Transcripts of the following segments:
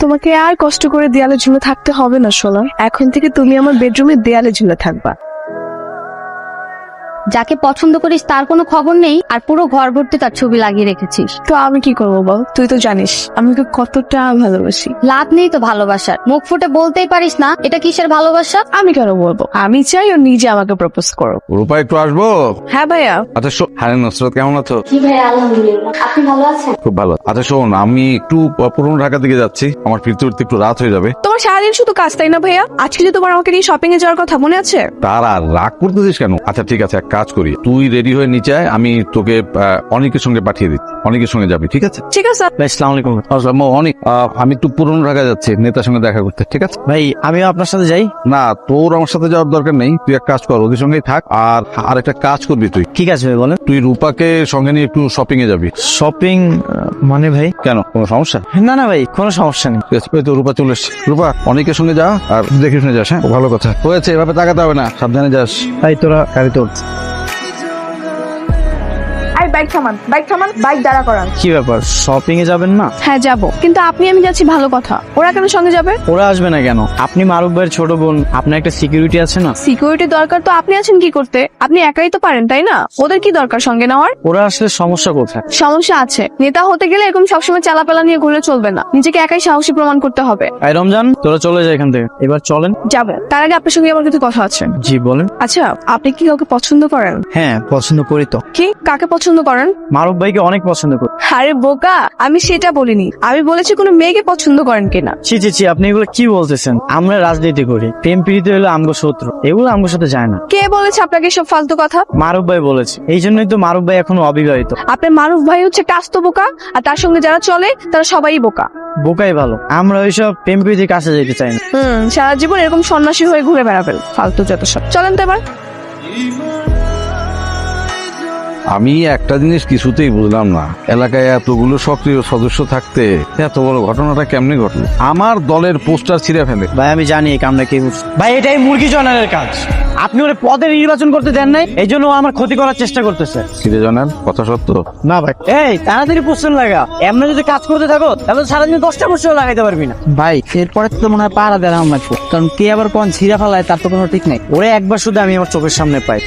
তোমাকে আর কষ্ট করে দেয়ালে ঝুলে থাকতে হবে না সোনা, এখন থেকে তুমি আমার বেডরুমে দেয়ালে ঝুলে থাকবা। যাকে পছন্দ করিস তার কোনো খবর নেই, আর পুরো ঘর ভর্তি তার ছবি লাগিয়ে রেখেছিস। তো আমি কি করবো বল, তুই তো জানিস আমি তোকে কতটা ভালোবাসি। লাভ নেই তো ভালোবাসার, মুখ ফুটে বলতেই পারিস না এটা কিসের ভালোবাসা। আমি কেন বলবো, আমি চাই ও নিজে আমাকে প্রপোজ করো। রূপা একটু আসবো? হ্যাঁ ভাইয়া। আচ্ছা হ্যাঁ নুসরাত কেমন আছো? জি ভাই আলহামদুলিল্লাহ, আপনি ভালো আছেন? খুব ভালো। আচ্ছা শোন, আমি একটু পুরনো ঢাকা দিকে যাচ্ছি, আমার ফিরতে ফিরতে একটু রাত হয়ে যাবে। তোমার সারাদিন শুধু কাজ তাই না ভাইয়া? আজকে যে তোমার আমাকে নিয়ে শপিং এ যাওয়ার কথা মনে আছে? তার আর রাগ করতেছিস কেন? আচ্ছা ঠিক আছে, এক কাজ করি, তুই রেডি হয়ে নিচে আয়, আমি তোকে অনেকের সঙ্গে পাঠিয়ে দিচ্ছি, অনেকের সঙ্গে যাবি, ঠিক আছে? ঠিক আছে। আসসালামু আলাইকুম। আসসালাম। অনেক আমি একটু পুরনো ঢাকা যাচ্ছি নেতার সঙ্গে দেখা করতে, ঠিক আছে? ভাই আমিও আপনার সাথে যাই। না, তোর আমার সাথে যাওয়ার দরকার নেই, তুই এক কাজ কর, ওদের সঙ্গেই থাক। আর একটা কাজ করবি তুই, ঠিক আছে ভাই বলেন। তুই রূপাকে সঙ্গে নিয়ে একটু শপিং এ যাবি। শপিং মানে ভাই? কেন, কোনো সমস্যা? না না ভাই, কোনো সমস্যা নেই। ঠিক আছে, ওই তো রূপা চলে এসছে। রূপা অনেকের সঙ্গে যা, আর দেখে শুনে যাস। হ্যাঁ, ভালো কথা হয়েছে, এভাবে তাকাতে হবে না, সাবধানে যাস। ভাই তোরা গাড়িতে উঠ। বাইক থামান, বাইক থামান, বাইক দাঁড়া করান। কি ব্যাপার, শপিং এ যাবেন না? হ্যাঁ যাবো, কিন্তু আপনি আমি যাচ্ছি ভালো কথা, ওরা কেন সঙ্গে যাবে? ওরা আসবে না কেন? আপনি মারুফ ভাইয়ের ছোট বোন, আপনার একটা সিকিউরিটি আছে না? সিকিউরিটি দরকার তো আপনি আছেন কি করতে? আপনি একাই তো পারেন তাই না? ওদের কি দরকার সঙ্গে নেওয়ার? ওরা আসলে সমস্যা কোথায়? সমস্যা আছে, নেতা হতে গেলে এরকম সবসময় চালাপালা নিয়ে ঘুরে চলবে না, নিজেকে একাই সাহসী প্রমাণ করতে হবে। এই রমজান, তোরা চলে যায় এখান থেকে, এবার চলেন। যাবে, তার আগে আপনার সঙ্গে আমার কিছু কথা আছে। জি বলেন। আচ্ছা, আপনি কি কাউকে পছন্দ করেন? হ্যাঁ পছন্দ করি তো। কি, কাকে পছন্দ করেন? মারুফ ভাইকে অনেক পছন্দ করি। আরে বোকা, আমি সেটা বলিনি, আমি বলেছি কোনো মেয়েকে পছন্দ করেন কিনা। ছি ছি ছি, আপনি এগুলো কি বলতেছেন? আমরা রাজনীতি করি, প্রেম প্রীতি হলো আমগো শত্রু, এগুলো আমগোর সাথে যায় না। কে বলেছে আপনাকে সব ফালতু কথা? মারুফ ভাই বলেছে, এই জন্যই তো মারুফ ভাই এখনো অবিবাহিত। আপনার মারুফ ভাই হচ্ছে একটা আস্ত বোকা, আর তার সঙ্গে যারা চলে তারা সবাই বোকা। বোকাই ভালো, আমরা ওইসব প্রেম প্রীতির কাছে যেতে চাই না। সারা জীবন এরকম সন্ন্যাসী হয়ে ঘুরে বেড়াবেন, ফালতু যত সব। চলেন তো এবার। আমি একটা জিনিস কিছুতেই বুঝলাম না, এলাকায় এতগুলো সক্রিয় সদস্য থাকতে এত বড় ঘটনাটা কেমনে ঘটলো? আমার দলের পোস্টার ছিঁড়ে ফেলে। ভাই আমি জানি এই কামটা কে করছে। ভাই এটাই মুরগি জনারের কাজ। আপনি ওরে পদে নির্বাচন করতে দেন নাই, এই জন্য ও আমার ক্ষতি করার চেষ্টা করতেছে। ছিঁড়ে জানার কথা সত্য? না ভাই, এই তাড়াতাড়ি পোস্টার লাগা, এমনি যদি কাজ করতে থাকো তাহলে সারাদিন 10টা পোস্টার লাগাইতে পারবি না। ভাই এরপরে তো মনে হয় পাড়া দেওয়া লাগবে, কারণ কে আবার কোন ছিঁড়া ফেলায় তার তো কোনো ঠিক নাই। ওরে একবার শুধু আমি আমার চোখের সামনে পাই।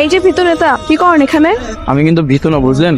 এই যে ভিতর নেতা, কি করেন এখানে? আমি কিন্তু ভীত না, বুঝলেন?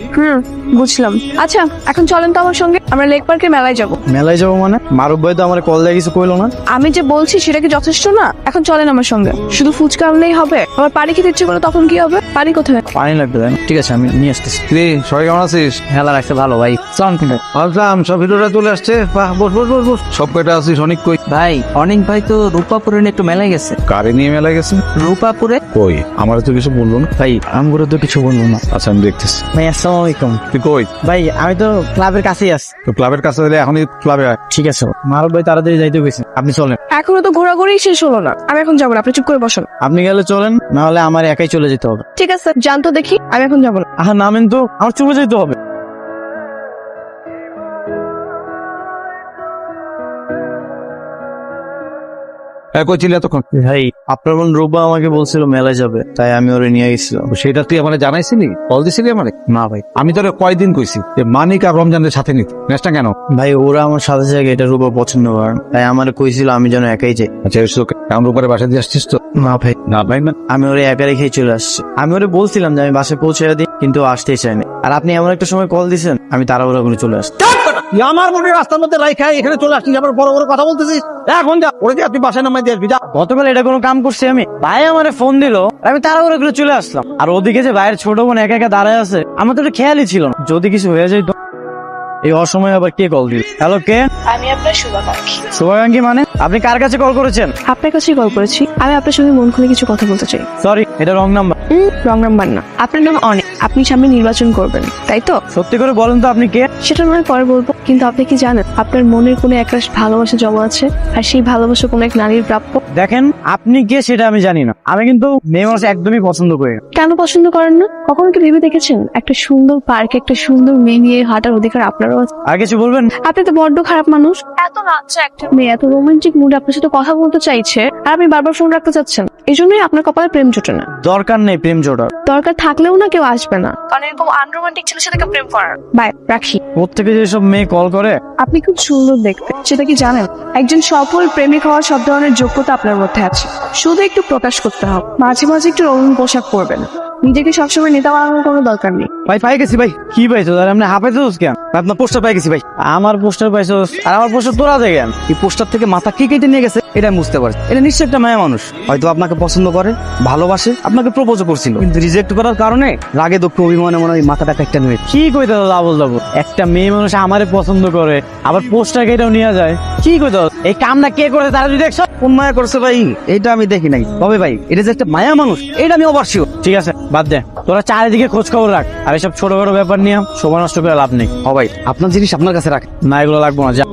বুঝলাম। আচ্ছা এখন চলেন তো আমার সঙ্গে, আমরা লেক পার্কের মেলায় যাব। মেলায় যাবো মানে? মারুফ ভাই তো আমার কল দিয়ে কিছু কইলো না। আমি যে বলছি সেটা কি যথেষ্ট না? এখন চলেন আমার সঙ্গে। শুধু ফুচকা আনলেই হবে? আমার পানি খেতে ইচ্ছে করে তখন কি হবে? পানি কোথায়? পানি লাগবে তাই না? ঠিক আছে আমি নিয়ে আসতেছি। রে সবাই কেমন আছিস? হেলা রাখছে ভালো ভাই। চল কিন্তু ভাবলাম সব ভিডিওটা চলে আসছে, বাহ, বস বস বস বস। সব কয়টা আছিস? অনেক কই? ভাই, অনেক ভাই তো রূপাপুরে নিয়ে একটু মেলায় গেছে। কারে নিয়ে মেলা গেছে? রূপাপুরে? কই, আমার তো কিছু বললো না। ভাই আমগুলো তো কিছু বলবো না। আচ্ছা আমি দেখতেছি। ভাই আসসালামু আলাইকুম। তুই কই? ভাই আমি তো ক্লাবের কাছেই আছি। তো ক্লাবের কাছে হলে এখনই ক্লাবে আয়। ঠিক আছে, মারুফ ভাই তাড়াতাড়ি যাইতে গেছে, আপনি চলেন। এখনো তো ঘোরাঘুরি শেষ হলো না, আমি এখন যাবো না, আপনি চুপ করে বসুন। আপনি গেলে চলেন, না হলে আমার একাই চলে যেতে হবে। ঠিক আছে, জান তো দেখি, আমি এখন যাবো না। আহা নামেন তো, আমার চলে যেতে হবে। কই ছিলি এতক্ষণ? ভাই আপনার বোন রূপা আমাকে বলছিল মেলায় যাবে, তাই আমি ওরে নিয়ে গেছিলাম। সেটা তুই আমার জানাইছিলি? কল দিছিলি আমারে? না ভাই। আমি তোরে কয়দিন কইছি যে মানিক আর রমজানের সাথে নিতে, নেসটা কেন? ভাই ওরা আমার সাথে জায়গায় এটা রূপা পছন্দ করে, তাই আমার কইছিল আমি যেন একাই যাই। আচ্ছা কেমন উপরে বাসা দিয়ে আসছিস তো? না ভাই, না ভাই না, আমি ওরে একা রেখেই চলে আসছি। আমি ওরে বলছিলাম যে আমি বাসে পৌঁছে দিই, কিন্তু ও আসতেই চাইনি। আর আপনি এমন একটা সময় কল দিছেন, আমি তাড়াহুড়া করে চলে আসছি। আমার মনে রাস্তার মধ্যে রাইখা এখানে চলে আসছিস, আবার বড় বড় কথা বলতেছিস। এখন যা, ওরে যে তুই বাসায় নামাই দিয়ে আসবি, যা। গতকাল এটা কোনো কাম করছি আমি? ভাই আমারে ফোন দিল, আমি তাড়াহুড়া করে চলে আসলাম। আর ওদিকে যে ভাইয়ের ছোট বোন একা একা দাঁড়ায় আছে, আমার তো এটা খেয়ালই ছিল না। যদি কিছু হয়ে যায় তো? এই অসময় আবার কে কল দিল? হ্যালো, কে? আমি আপনার শুভাকাঙ্ক্ষী। শুভাকাঙ্ক্ষী মানে? আপনি কার কাছে কল করেছেন? আপনার কাছেই কল করেছি, আমি আপনার সঙ্গে মন খুলে কিছু কথা বলতে চাই। সরি, এটা রং নাম্বার। রং নাম্বার না, আপনার নাম অনেক, আপনি সামনে নির্বাচন করবেন তাই তো? সত্যি করে বলেন তো আপনি কে? সেটা নয় পরে বলবো, কিন্তু আপনি কি জানেন আপনার মনের কোনো একরাশ ভালোবাসা জমা আছে, আর সেই ভালোবাসা কোনো এক নারীর প্রাপ্য? দেখেন আপনি কে সেটা আমি জানি না, আমি কিন্তু মেয়ে মানুষ একদমই পছন্দ করি না। কেন পছন্দ করেন না? কখনো কি ভেবে দেখেছেন একটা সুন্দর পার্কে একটা সুন্দর মেয়ে নিয়ে হাঁটার অধিকার আপনারও আছে? আর কিছু বলবেন? আপনি তো বড্ড খারাপ মানুষ, এত বাচ্চা একটা মেয়ে এত রোমান্টিক মুডে আপনার সাথে কথা বলতে চাইছে, আর আপনি বারবার ফোন রাখতে চাচ্ছেন। এই জন্যই আপনার কপালে প্রেম জোটে না। দরকার নেই প্রেম জোড়ার। দরকার থাকলেও না কেউ আসবে লাগবে না, কারণ এরকম আনরোমান্টিক ছেলের সাথে প্রেম করার। বাই, রাখি। প্রত্যেকে যেসব মেয়ে কল করে, আপনি খুব সুন্দর দেখতে, সেটা কি জানেন? একজন সফল প্রেমিক হওয়ার সব ধরনের যোগ্যতা আপনার মধ্যে আছে, শুধু একটু প্রকাশ করতে হবে। মাঝে মাঝে একটু রঙিন পোশাক পরবেন, নিজেকে সবসময় নেতা বানানোর কোনো দরকার নেই। ভাই পাই গেছি ভাই। কি পাইছো? আর আপনি হাফাইছোস কেন? আপনার পোস্টার পাই গেছি ভাই। আমার পোস্টার পাইছোস আর আমার পোস্টার তোরা দেয় কেন? এই পোস্টার থেকে মাথা কি কেটে নিয়ে গেছে এটা আমি বুঝতে পারছি। এটা নিশ্চয়ই একটা মায়া মানুষ, হয়তো আপনাকে পছন্দ করে, ভালোবাসে, আপনাকে প্রপোজ করছিল, কিন্তু রিজেক্ট করার কারণে রাগে দুঃখ অভিমানে মনে হয় মাথাটা একটা নিয়ে কি কইতে আবল দাবো। একটা মেয়ে মানুষ আমারে পছন্দ করে আবার পোস্টার কেটেও নিয়ে যায়, কি কইতে? এই কামটা কে করে তারা যদি দেখছো কোন মায়া করছে ভাই এটা আমি দেখি নাই, তবে ভাই এটা যে একটা মায়া মানুষ এটা আমি অবশ্যই। ঠিক আছে বাদ দে, তোরা চারিদিকে খোঁজ খবর রাখ, আর এসব ছোট বড় ব্যাপার নিয়ে সময় নষ্ট করে লাভ নেই। হ ভাই, আপনার জিনিস আপনার কাছে রাখ, না এগুলো লাগবো না, যা।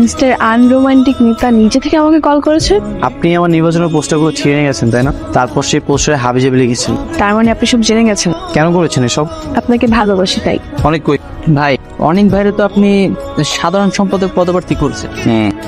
মিস্টার আনরোমান্টিক নেতা নিজে থেকে আমাকে কল করেছে। আপনি আমার নির্বাচনের পোস্টারগুলো ছিঁড়ে গেছেন তাই না? তারপর সেই পোস্টারে হাবিজাবি লিখেছেন। তার মানে আপনি সব জেনে গেছেন। কেন করেছেন এসব? আপনাকে ভালোবাসি তাই। অনেক কই ভাই, অনেক ভাইরে তো আপনি সাধারণ সম্পাদক পদপ্রার্থী করছেন,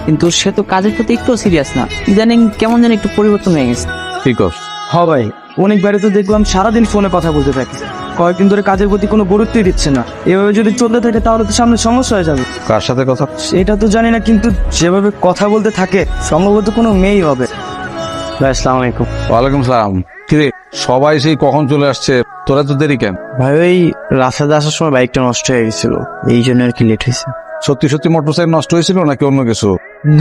কিন্তু সে তো কাজের প্রতি একটু সিরিয়াস না, ইদানিং কেমন যেন একটু পরিবর্তন হয়ে গেছে। ঠিক আছে। হ ভাই, অনেক বাইরে তো দেখলাম সারাদিন ফোনে কথা বলতে থাকে, কয়েকদিন ধরে কাজের প্রতি কোনো গুরুত্বই দিচ্ছে না। এভাবে যদি চলতে থাকে তাহলে তো সামনে সমস্যা হয়ে যাবে। কার সাথে কথা? সেটা তো জানি না, কিন্তু যেভাবে কথা বলতে থাকে সম্ভবত কোনো মেয়েই হবে। ভাই আসসালামু আলাইকুম। ওয়ালাইকুম সালাম। কিরে সবাই সেই কখন চলে আসছে, তোরা তো দেরি কেন? ভাই ওই রাস্তাতে আসার সময় বাইকটা নষ্ট হয়ে গেছিল, এই জন্য আর কি লেট হয়েছে। সত্যি সত্যি মোটরসাইকেল নষ্ট হয়েছিল নাকি অন্য কিছু?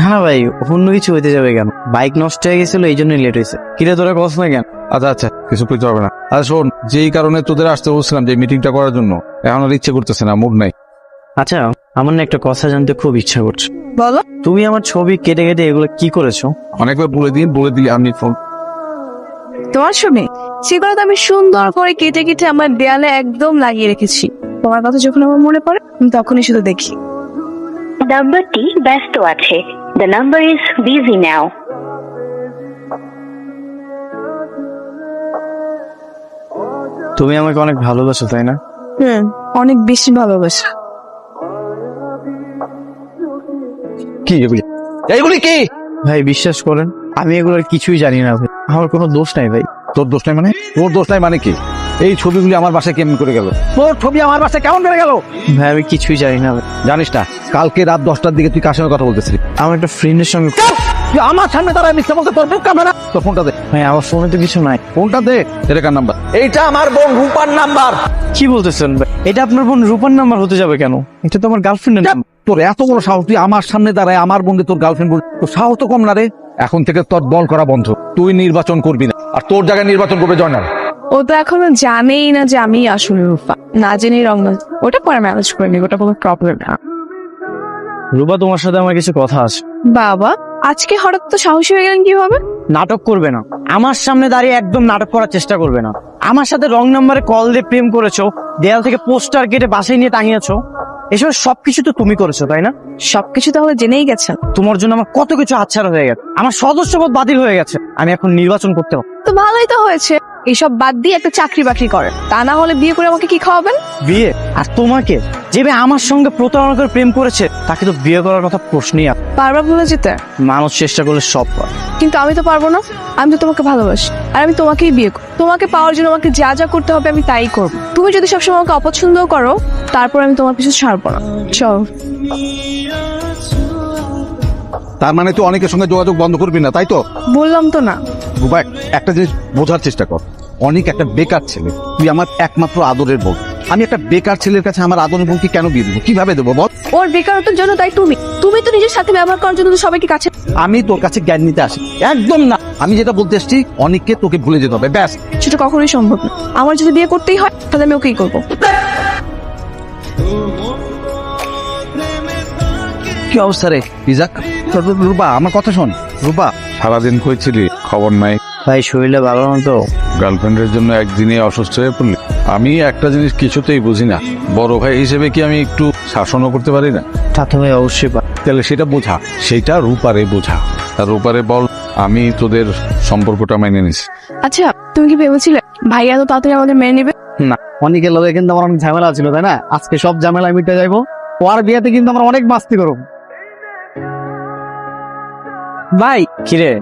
না ভাই, অন্য কিছু হইতে যাবে কেন, বাইক নষ্ট হয়ে গেছিল এই জন্যই লেট হয়েছে। কিরে তোরা কস না কেন? আচ্ছা আচ্ছা, কিছু কইতে হবে না। আচ্ছা শোন, যেই কারণে তোদের আসতে বলছিলাম যে মিটিংটা করার জন্য, এখন আর ইচ্ছে করতেছে না, মুড নাই। আচ্ছা, আমার না একটা কথা জানতে খুব ইচ্ছা করছে। বলো। তুমি আমার ছবি কেটে কেটে এগুলো কি করেছো? অনেকবার বলে দিলি আমি ফোন। তোমার ছবি সেগুলো তো আমি সুন্দর করে কেটে কেটে আমার দেয়ালে একদম লাগিয়ে রেখেছি। তোমার কথা যখন আমার মনে পড়ে আমি তখনই শুধু দেখি। নাম্বারটি ব্যস্ত আছে। The number is busy now. তুমি আমাকে অনেক ভালোবাসো তাই না? অনেক বেশি ভালোবাসা। কি এইগুলি কি? ভাই বিশ্বাস করেন, আমি এগুলোর কিছুই জানি না ভাই, আমার কোনো দোষ নাই ভাই। তোর দোষ নাই মানে? তোর দোষ নাই মানে কি? এই ছবিগুলি আমার বাসায় কেমন করে গেল? তোর ছবি আমার বাসায় কেমন করে গেল? ভাই আমি কিছুই জানি না ভাই। জানিস না, কালকে রাত 10টার দিকে তুই কার সঙ্গে কথা বলতেছিলি? আমার একটা ফ্রেন্ডের সঙ্গে। তুই আমার সামনে দাঁড়ায় মিথ্যা বলতে তোর মুখ কামে না? তোর ফোনটা দে। ভাই আমার ফোনে তো কিছু নাই। ফোনটা দে। এটা কার নাম্বার? এইটা আমার বোন রূপার নাম্বার। কি বলতেছেন ভাই? এটা আপনার বোন রূপার নাম্বার হতে যাবে কেন? এটা তো আমার গার্লফ্রেন্ডের নাম্বার। তোর এত বড় সাহস, তুই আমার সামনে দাঁড়ায় আমার বোনকে তোর গার্লফ্রেন্ড বল? তোর সাহস তো কম না রে। এখন থেকে তোর দল করা বন্ধ, তুই নির্বাচন করবি না, আর তোর জায়গায় নির্বাচন করবে জয়নাল। ও তো এখনো জানেই না যে আমি আসলে রূপা, না জেনেই রং। ওটা পরে ম্যানেজ করে নি, ওটা কোনো প্রবলেম না। রূপা তোমার সাথে আমার কিছু কথা আছে। বাবা, আজকে হঠাৎ তো সাহসী হয়ে গেলেন কিভাবে? নাটক করবে না, আমার সামনে দাঁড়িয়ে একদম নাটক করার চেষ্টা করবে না। আমার সাথে রং নাম্বারে কল দিয়ে প্রেম করেছো, দেয়াল থেকে পোস্টার কেটে বাসায় নিয়ে টাঙিয়েছো, এসব সবকিছু তো তুমি করেছো তাই না? সবকিছু তাহলে জেনেই গেছেন। তোমার জন্য আমার কত কিছু হাতছাড়া হয়ে গেছে, আমার সদস্যপদ বাতিল হয়ে গেছে, আমি এখন নির্বাচন করতে হবে। তো ভালোই তো হয়েছে, এইসব বাদ দিয়ে একটা চাকরি বাকরি করেন, তা না হলে বিয়ে করে আমাকে কি খাওয়াবেন? বিয়ে? আর তোমাকে যে মেয়ে আমার সঙ্গে প্রতারণা করে প্রেম করেছে তাকে তো বিয়ে করার কথা প্রশ্নই আসে না। বারবার ভুলে যেতে। মানুষ চেষ্টা করলে সব পারে। কিন্তু আমি তো পারবো না, আমি তো তোমাকে ভালোবাসি, আর আমি তোমাকেই বিয়ে করব। তোমাকে পাওয়ার জন্য আমাকে যা যা করতে হবে আমি তাই করব। তুমি যদি সবসময় আমাকে অপছন্দ করো, তারপর আমি তোমার পিছু ছাড়বো না। চল। তার মানে তুই অনেকের সঙ্গে যোগাযোগ বন্ধ করবি না, তাই তো? বললাম তো না। রূপা, একটা জিনিস বোঝার চেষ্টা কর, অনেক একটা বেকার ছেলে, তুই আমার একমাত্র আদরের বোন। আমি একটা বেকার ছেলের কাছে আমার আদরের বোনকে কেন বিয়ে দেবো? কিভাবে দেবো বল? ওর বেকারত্বের জন্য তাই তুমি তো নিজের সাথে ব্যবহার করার জন্য তো সবাইকে কাছে। আমি তোর কাছে জ্ঞান নিতে আসি? একদম না। আমি যেটা বলতে এসছি, অনেককে তোকে ভুলে যেতে হবে, ব্যাস। সেটা কখনোই সম্ভব না। আমার যদি বিয়ে করতেই হয় তাহলে আমি ওকেই করবো। কি অবস্থা রে ইজাক? রূপা আমার কথা শোন। রূপা, সারাদিন কইছিলি, খবর নাই। ভাই শরীরটা ভালো না তো। গার্লফ্রেন্ডের জন্য একদিনে অসুস্থ হয়ে পড়লি। আমি একটা জিনিস কিছুতেই বুঝি না, বড় ভাই হিসেবে কি আমি একটু শাসনও করতে পারি না? তা তো ভাই অবশ্যই পারে। তাহলে সেটা বোঝা, সেটা রূপারে বোঝা। আর রূপারে বল আমি তোদের সম্পর্কটা মেনে নিছি। আচ্ছা, তুমি কি ভেবেছিলে ভাইয়া তো তাড়াতাড়ি আমাদের মেনে নেবে? না, অনেকের লগে কিন্তু আমার অনেক ঝামেলা ছিল তাই না? আজকে সব ঝামেলা মিটে যাইবো, ওর বিয়েতে কিন্তু আমরা অনেক মাস্তি করব। ভাই কিরে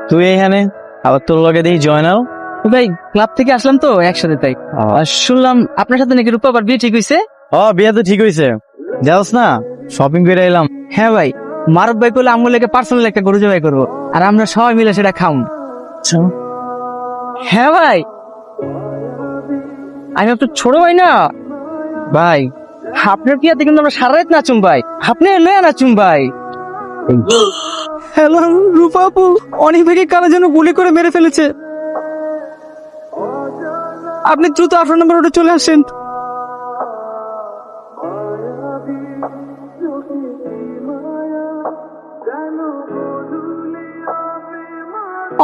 তুই এখানে আবার তোর লগে দেখি জয়নাল। ভাই ক্লাব থেকে আসলাম তো একসাথে, তাই আর শুনলাম আপনার সাথে নাকি রূপা আবার বিয়ে ঠিক হয়েছে। বিয়ে তো ঠিক হয়েছে, যাওস না শপিং করে এলাম। হ্যাঁ ভাই, মারুফ ভাই বলে আমগুলো পার্সোনাল একটা গরু জবাই করবো, আর আমরা সবাই মিলে সেটা খাউন। হ্যাঁ ভাই, আমি আপনার ছোট ভাই না ভাই, আপনার বিয়াতে কিন্তু আমরা সারা রাত নাচুম ভাই, আপনি লয়ে নাচুম ভাই। হ্যালো রূপা আপু, অনেক ভাগে কারা যেন গুলি করে মেরে ফেলেছে, আপনি দ্রুত 18 নম্বর রোডে চলে আসেন।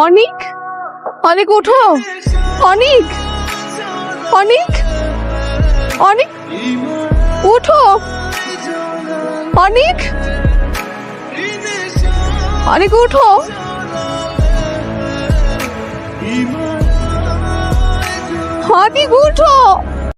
অনিক, অনিক উঠো, অনিক, অনিক, অনিক উঠো, অনিক, অনিক উঠো, অনিক উঠো।